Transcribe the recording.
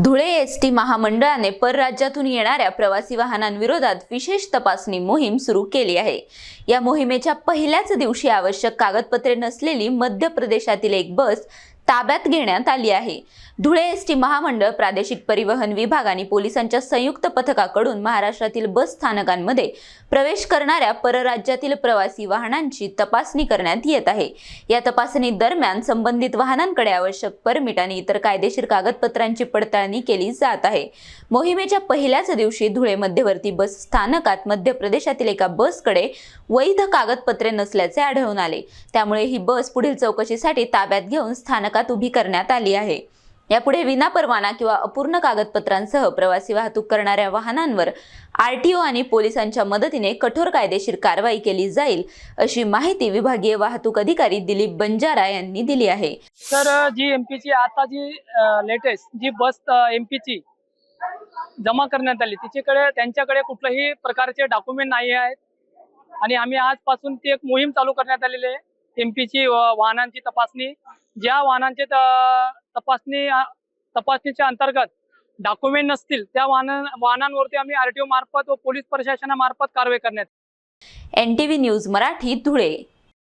Dhule ST महामंडळाने परराज्यातून येणाऱ्या प्रवासी वाहनांविरोधात विशेष तपासणी मोहीम सुरू केली आहे। या मोहिमेच्या पहिल्याच दिवशी आवश्यक कागदपत्रे नसलेली मध्य प्रदेशातील एक बस ताब्यात घेण्यात आली आहे। धुळे एसटी महामंडळ, प्रादेशिक परिवहन विभाग आणि पोलिसांच्या संयुक्त पथकाकडून महाराष्ट्रातील बस स्थानकांमध्ये प्रवेश करणाऱ्या परराज्यातील प्रवासी वाहनांची तपासणी करण्यात येत आहे। या तपासणी दरम्यान संबंधित वाहनांकडे आवश्यक परमिट आणि इतर कायदेशीर कागदपत्रांची पडताळणी केली जात आहे। मोहिमेच्या पहिल्याच दिवशी धुळे मध्यवर्ती बस स्थानकात मध्य प्रदेशातील एका बसकडे वैध कागदपत्रे नसल्याचे आढळून आले। त्यामुळे ही बस पुढील चौकशीसाठी ताब्यात घेऊन स्थानकात उभी करण्यात आली आहे। यापुढे विनापरवाना किंवा अपूर्ण कागदपत्रांसह प्रवासी वाहतूक करणाऱ्या वाहनांवर आरटीओ आणि पोलिसांच्या मदतीने कठोर कायदेशीर कारवाई केली जाईल, अशी माहिती विभागीय वाहतूक अधिकारी दिलीप बंजारा यांनी दिली आहे। तर जी एमपीची आता जी लेटेस्ट जी बस एमपीची जमा करण्यात आली, त्यांच्याकडे कुठल्याही प्रकारचे डॉक्युमेंट नाही आहेत आणि आम्ही आजपासून ती एक मोहीम चालू करण्यात आलेली आहे। एमपीची वाहनांची तपासणी, ज्या वाहनांचे तपासणीच्या अंतर्गत डॉक्युमेंट नसतील त्या वाहनांवरती आम्ही आरटीओ मार्फत व पोलीस प्रशासनामार्फत कारवाई करण्यात। NTV news Marathi, Dhule.